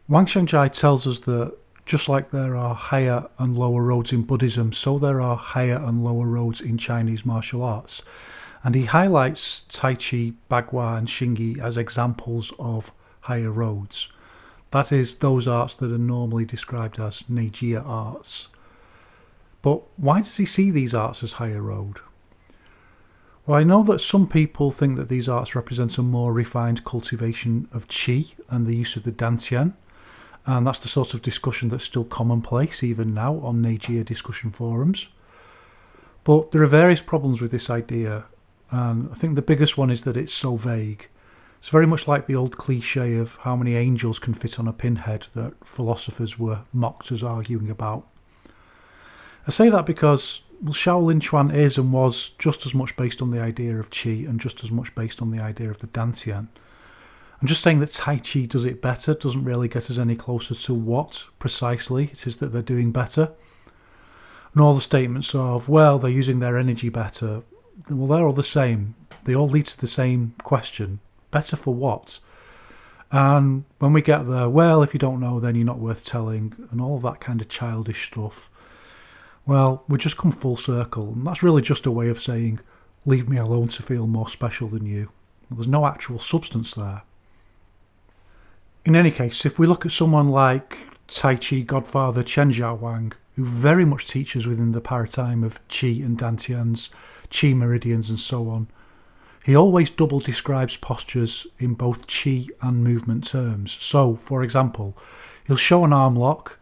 Wang Xiangzhai tells us that just like there are higher and lower roads in Buddhism, so there are higher and lower roads in Chinese martial arts. And he highlights Tai Chi, Bagua and Xingyi as examples of higher roads. That is, those arts that are normally described as Neijia arts. But why does he see these arts as higher road? Well, I know that some people think that these arts represent a more refined cultivation of qi and the use of the dantian, and that's the sort of discussion that's still commonplace even now on Neijia discussion forums. But there are various problems with this idea, and I think the biggest one is that it's so vague. It's very much like the old cliche of how many angels can fit on a pinhead that philosophers were mocked as arguing about. I say that because Shaolin Chuan is and was just as much based on the idea of qi and just as much based on the idea of the dantian. I'm just saying that Tai Chi does it better doesn't really get us any closer to what precisely it is that they're doing better. And all the statements of, well, they're using their energy better, well, they're all the same. They all lead to the same question. Better for what? And when we get there, well, if you don't know, then you're not worth telling, and all of that kind of childish stuff, well, we just come full circle, and that's really just a way of saying, leave me alone to feel more special than you. Well, there's no actual substance there. In any case, if we look at someone like Tai Chi godfather Chen Xiaowang, who very much teaches within the paradigm of qi and dantians, qi meridians and so on, he always double describes postures in both qi and movement terms. So, for example, he'll show an arm lock,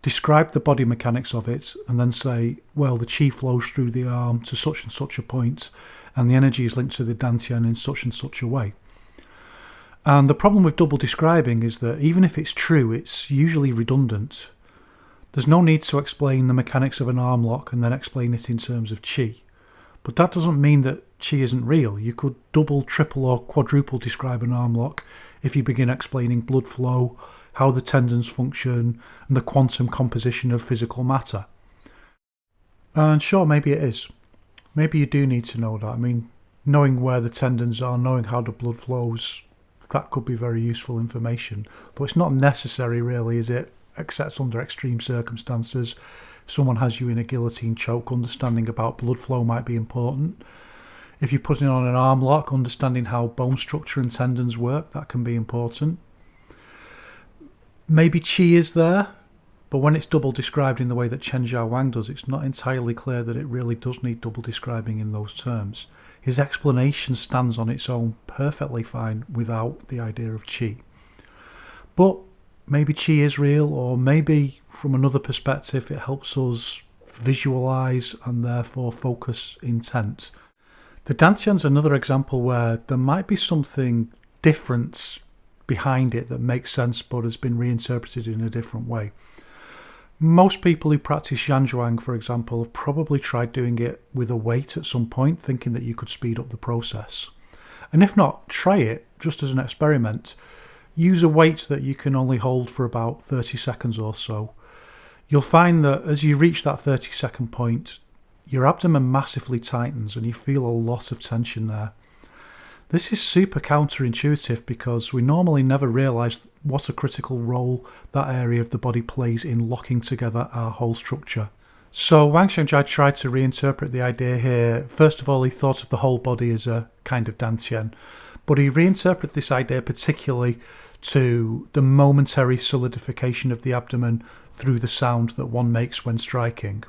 describe the body mechanics of it, and then say, well, the qi flows through the arm to such and such a point, and the energy is linked to the dantian in such and such a way. And the problem with double describing is that even if it's true, it's usually redundant. There's no need to explain the mechanics of an arm lock and then explain it in terms of qi. But that doesn't mean that qi isn't real. You could double, triple or quadruple describe an arm lock if you begin explaining blood flow, how the tendons function, and the quantum composition of physical matter. And sure, maybe it is. Maybe you do need to know that. I mean, knowing where the tendons are, knowing how the blood flows, that could be very useful information. Though it's not necessary really, is it? Except under extreme circumstances. If someone has you in a guillotine choke, understanding about blood flow might be important. If you're putting on an arm lock, understanding how bone structure and tendons work, that can be important. Maybe qi is there, but when it's double described in the way that Chen Xiaowang does, it's not entirely clear that it really does need double describing in those terms. His explanation stands on its own perfectly fine without the idea of qi. But maybe qi is real, or maybe from another perspective it helps us visualise and therefore focus intent. The dantian's another example where there might be something different behind it that makes sense but has been reinterpreted in a different way. Most people who practice Yanzhuang, for example, have probably tried doing it with a weight at some point, thinking that you could speed up the process. And if not, try it just as an experiment. Use a weight that you can only hold for about 30 seconds or so. You'll find that as you reach that 30-second point, your abdomen massively tightens and you feel a lot of tension there. This is super counterintuitive because we normally never realise what a critical role that area of the body plays in locking together our whole structure. So Wang Xiangzhai tried to reinterpret the idea here. First of all, he thought of the whole body as a kind of dantian, but he reinterpreted this idea particularly to the momentary solidification of the abdomen through the sound that one makes when striking.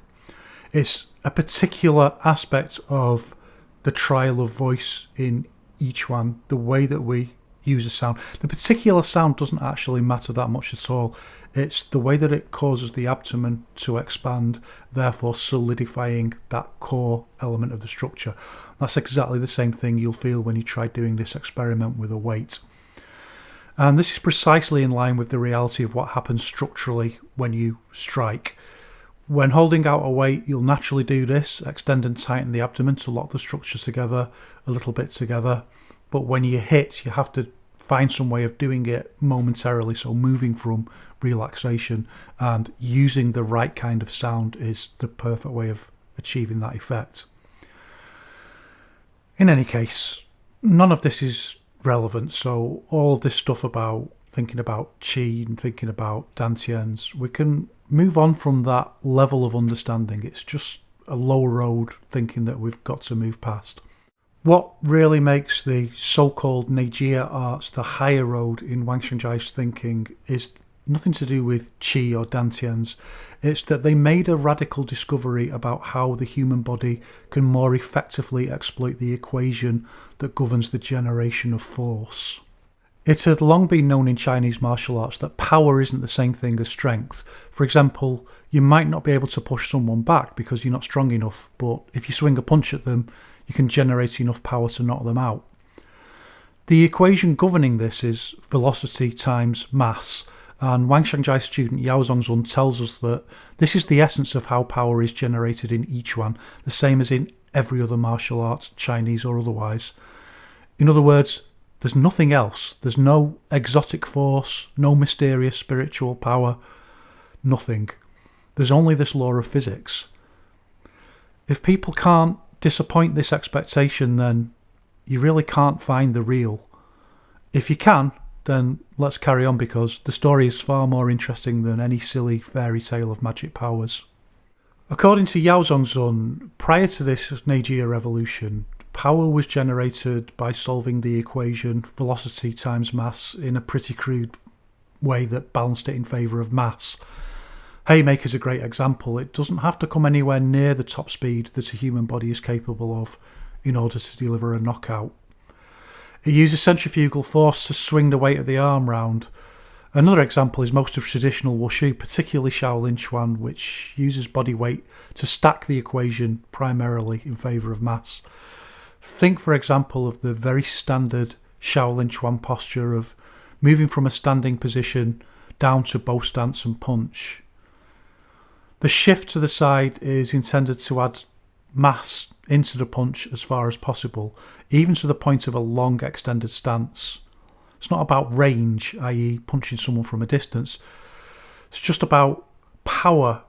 It's a particular aspect of the trial of voice in Yiquan, the way that we use a sound. The particular sound doesn't actually matter that much at all. It's the way that it causes the abdomen to expand, therefore solidifying that core element of the structure. That's exactly the same thing you'll feel when you try doing this experiment with a weight. And this is precisely in line with the reality of what happens structurally when you strike. When holding out a weight, you'll naturally do this, extend and tighten the abdomen to lock the structures together, a little bit together. But when you hit, you have to find some way of doing it momentarily, so moving from relaxation and using the right kind of sound is the perfect way of achieving that effect. In any case, none of this is relevant, so all of this stuff about thinking about qi and thinking about dantians, we can move on from that level of understanding. It's just a lower road thinking that we've got to move past. What really makes the so-called Neijia arts the higher road in Wang Xiangzhai's thinking is nothing to do with qi or dantians. It's that they made a radical discovery about how the human body can more effectively exploit the equation that governs the generation of force. It had long been known in Chinese martial arts that power isn't the same thing as strength. For example, you might not be able to push someone back because you're not strong enough, but if you swing a punch at them, you can generate enough power to knock them out. The equation governing this is velocity times mass, and Wang Xiangzhai's student Yaozongzun tells us that this is the essence of how power is generated in Yiquan, the same as in every other martial art, Chinese or otherwise. In other words, there's nothing else. There's no exotic force, no mysterious spiritual power, nothing. There's only this law of physics. If people can't disappoint this expectation, then you really can't find the real. If you can, then let's carry on, because the story is far more interesting than any silly fairy tale of magic powers. According to Yaozongzun, prior to this Neijia revolution, power was generated by solving the equation velocity times mass in a pretty crude way that balanced it in favour of mass. Haymaker's a great example. It doesn't have to come anywhere near the top speed that a human body is capable of in order to deliver a knockout. It uses centrifugal force to swing the weight of the arm round. Another example is most of traditional wushu, particularly Shaolin Chuan, which uses body weight to stack the equation primarily in favour of mass. Think, for example, of the very standard Shaolin Chuan posture of moving from a standing position down to bow stance and punch. The shift to the side is intended to add mass into the punch as far as possible, even to the point of a long extended stance. It's not about range, i.e. punching someone from a distance. It's just about power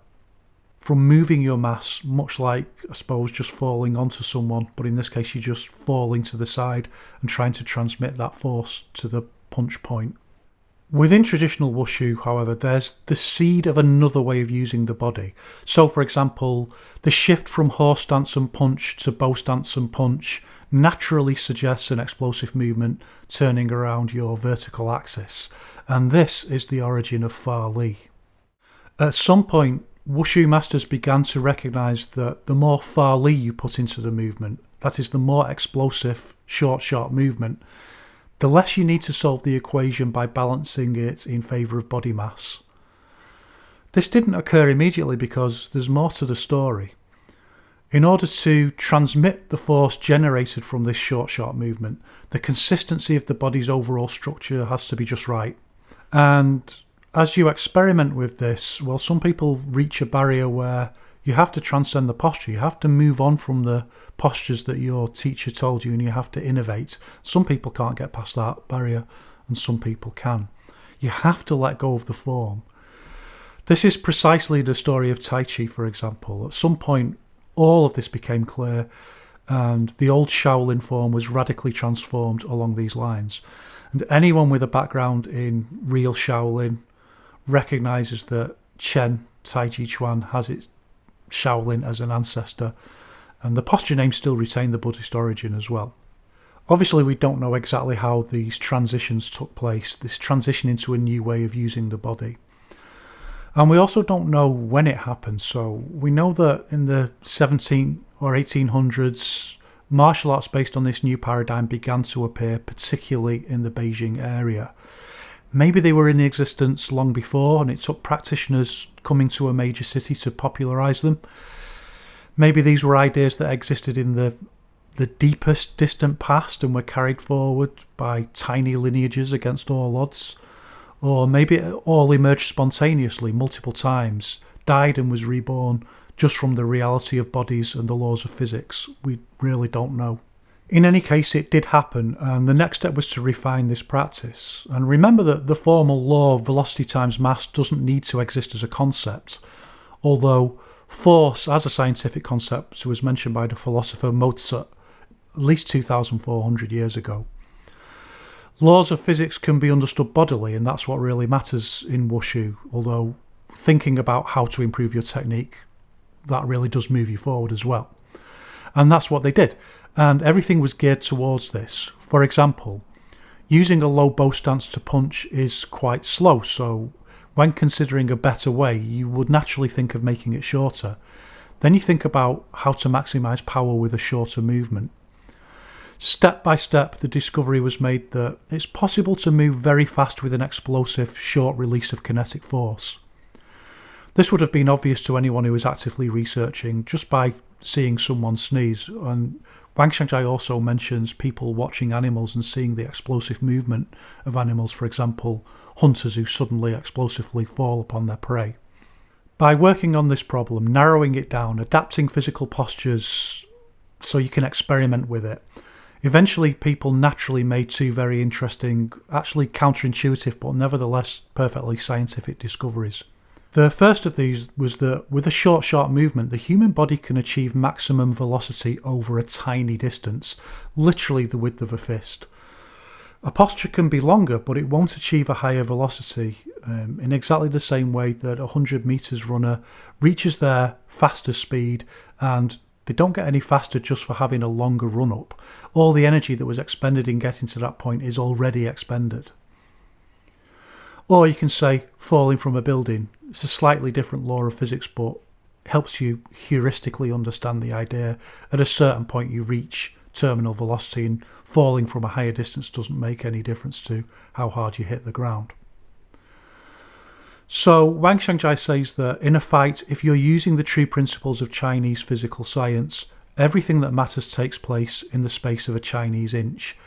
from moving your mass, much like, I suppose, just falling onto someone, but in this case you're just falling to the side and trying to transmit that force to the punch point. Within traditional wushu, however, there's the seed of another way of using the body. So, for example, the shift from horse stance and punch to bow stance and punch naturally suggests an explosive movement turning around your vertical axis, and this is the origin of Fa Li. At some point, wushu masters began to recognise that the more Fa Li you put into the movement, that is, the more explosive, short movement, the less you need to solve the equation by balancing it in favour of body mass. This didn't occur immediately because there's more to the story. In order to transmit the force generated from this short movement, the consistency of the body's overall structure has to be just right. And as you experiment with this, well, some people reach a barrier where you have to transcend the posture. You have to move on from the postures that your teacher told you, and you have to innovate. Some people can't get past that barrier, and some people can. You have to let go of the form. This is precisely the story of Tai Chi, for example. At some point, all of this became clear, and the old Shaolin form was radically transformed along these lines. And anyone with a background in real Shaolin recognises that Chen Taiji Chuan has its Shaolin as an ancestor, and the posture names still retain the Buddhist origin as well. Obviously, we don't know exactly how these transitions took place, this transition into a new way of using the body. And we also don't know when it happened, so we know that in the 17 or 1800s, martial arts based on this new paradigm began to appear, particularly in the Beijing area. Maybe they were in existence long before, and it took practitioners coming to a major city to popularise them. Maybe these were ideas that existed in the deepest distant past and were carried forward by tiny lineages against all odds. Or maybe it all emerged spontaneously multiple times, died and was reborn just from the reality of bodies and the laws of physics. We really don't know. In any case, it did happen, and the next step was to refine this practice. And remember that the formal law of velocity times mass doesn't need to exist as a concept, although force as a scientific concept was mentioned by the philosopher Mozart at least 2,400 years ago. Laws of physics can be understood bodily, and that's what really matters in wushu, although thinking about how to improve your technique, that really does move you forward as well. And that's what they did, and everything was geared towards this. For example, using a low bow stance to punch is quite slow, so when considering a better way, you would naturally think of making it shorter. Then you think about how to maximise power with a shorter movement. Step by step, the discovery was made that it's possible to move very fast with an explosive, short release of kinetic force. This would have been obvious to anyone who was actively researching just by seeing someone sneeze, and Wang Xiangzhai also mentions people watching animals and seeing the explosive movement of animals, for example, hunters who suddenly explosively fall upon their prey. By working on this problem, narrowing it down, adapting physical postures so you can experiment with it, eventually people naturally made two very interesting, actually counterintuitive but nevertheless perfectly scientific discoveries. The first of these was that with a short, sharp movement, the human body can achieve maximum velocity over a tiny distance, literally the width of a fist. A posture can be longer, but it won't achieve a higher velocity in exactly the same way that a 100 metres runner reaches their faster speed, and they don't get any faster just for having a longer run-up. All the energy that was expended in getting to that point is already expended. Or you can say falling from a building. It's a slightly different law of physics, but helps you heuristically understand the idea. At a certain point you reach terminal velocity, and falling from a higher distance doesn't make any difference to how hard you hit the ground. So Wang Xiangzhai says that in a fight, if you're using the true principles of Chinese physical science, everything that matters takes place in the space of a Chinese inch,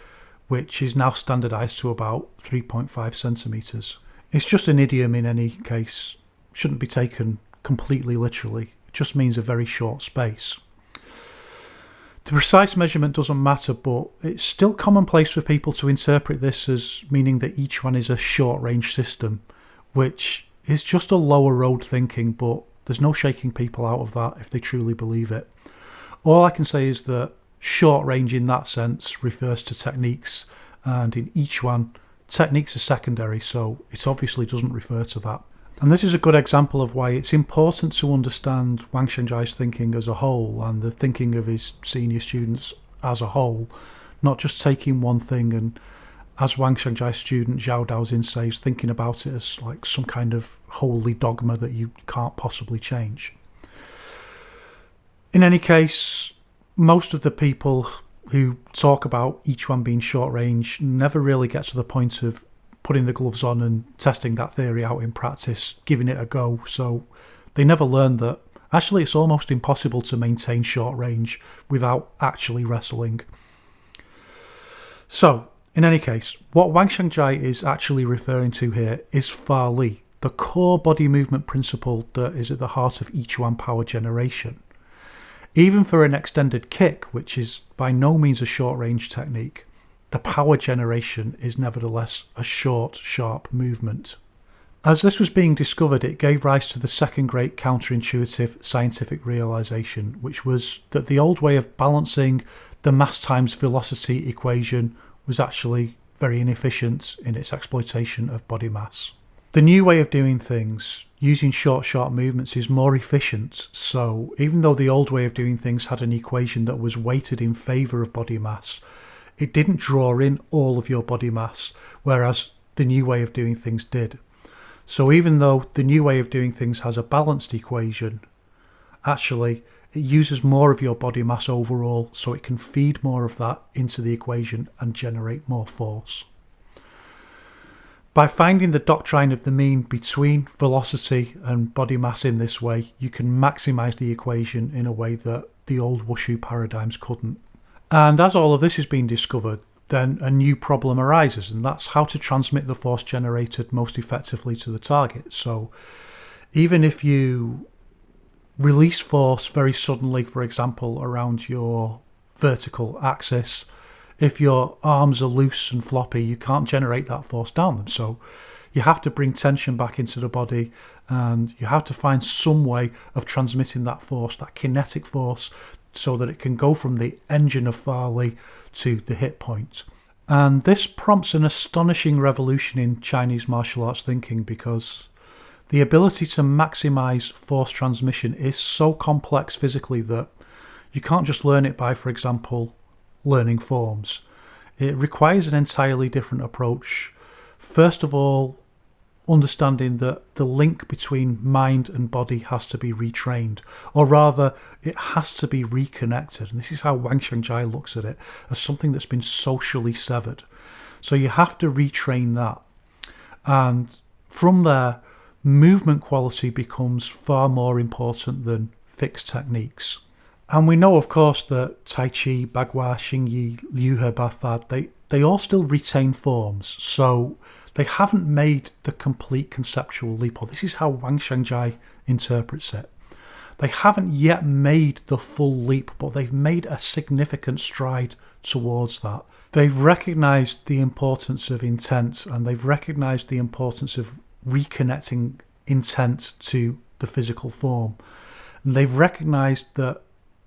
which is now standardized to about 3.5 centimeters. It's just an idiom in any case, shouldn't be taken completely literally. It just means a very short space. The precise measurement doesn't matter, but it's still commonplace for people to interpret this as meaning that each one is a short-range system, which is just a lower road thinking, but there's no shaking people out of that if they truly believe it. All I can say is that short range in that sense refers to techniques, and in each one, techniques are secondary, so it obviously doesn't refer to that. And this is a good example of why it's important to understand Wang Xiangzhai's thinking as a whole and the thinking of his senior students as a whole, not just taking one thing and, as Wang Xiangzhai's student Zhao Daoxin says, thinking about it as like some kind of holy dogma that you can't possibly change. In any case, most of the people who talk about each one being short range never really get to the point of putting the gloves on and testing that theory out in practice, giving it a go, so they never learn that actually it's almost impossible to maintain short range without actually wrestling. So, in any case, what Wang Xiangzhai is actually referring to here is Fa Li, the core body movement principle that is at the heart of each one power generation. Even for an extended kick, which is by no means a short-range technique, the power generation is nevertheless a short, sharp movement. As this was being discovered, it gave rise to the second great counterintuitive scientific realization, which was that the old way of balancing the mass times velocity equation was actually very inefficient in its exploitation of body mass. The new way of doing things, using short, sharp movements, is more efficient, so even though the old way of doing things had an equation that was weighted in favour of body mass, it didn't draw in all of your body mass, whereas the new way of doing things did. So even though the new way of doing things has a balanced equation, actually it uses more of your body mass overall, so it can feed more of that into the equation and generate more force. By finding the doctrine of the mean between velocity and body mass in this way, you can maximise the equation in a way that the old wushu paradigms couldn't. And as all of this has been discovered, then a new problem arises, and that's how to transmit the force generated most effectively to the target. So even if you release force very suddenly, for example, around your vertical axis, If your arms are loose and floppy, you can't generate that force down them. So you have to bring tension back into the body, and you have to find some way of transmitting that force, that kinetic force, so that it can go from the engine of Farley to the hit point. And this prompts an astonishing revolution in Chinese martial arts thinking, because the ability to maximize force transmission is so complex physically that you can't just learn it by, for example, learning forms. It requires an entirely different approach. First of all, understanding that the link between mind and body has to be retrained, or rather, it has to be reconnected. And this is how Wang Xiangzhai looks at it, as something that's been socially severed. So you have to retrain that. And from there, movement quality becomes far more important than fixed techniques. And we know, of course, that Tai Chi, Bagua, Xingyi, Liu He, Bafad, they all still retain forms. So they haven't made the complete conceptual leap, or this is how Wang Xiangzhai interprets it. They haven't yet made the full leap, but they've made a significant stride towards that. They've recognised the importance of intent, and they've recognised the importance of reconnecting intent to the physical form. And they've recognised that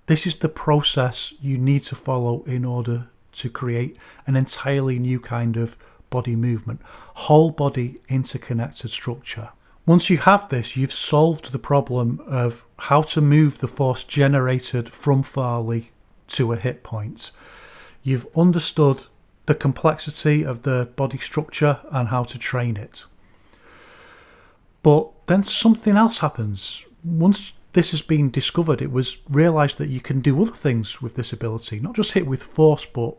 this is the process you need to follow in order to create an entirely new kind of body movement, whole body interconnected structure. Once you have this, you've solved the problem of how to move the force generated from Farley to a hit point. You've understood the complexity of the body structure and how to train it. But then something else happens. Once this has been discovered, it was realised that you can do other things with this ability, not just hit with force, but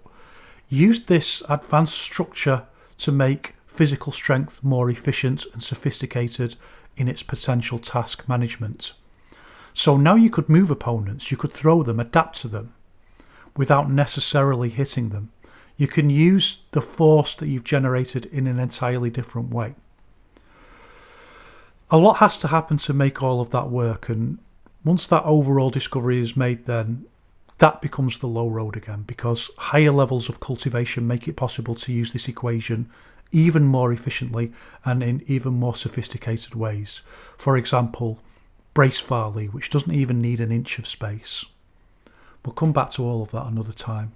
use this advanced structure to make physical strength more efficient and sophisticated in its potential task management. So now you could move opponents, you could throw them, adapt to them, without necessarily hitting them. You can use the force that you've generated in an entirely different way. A lot has to happen to make all of that work, and once that overall discovery is made, then that becomes the low road again, because higher levels of cultivation make it possible to use this equation even more efficiently and in even more sophisticated ways. For example, brace Farley, which doesn't even need an inch of space. We'll come back to all of that another time.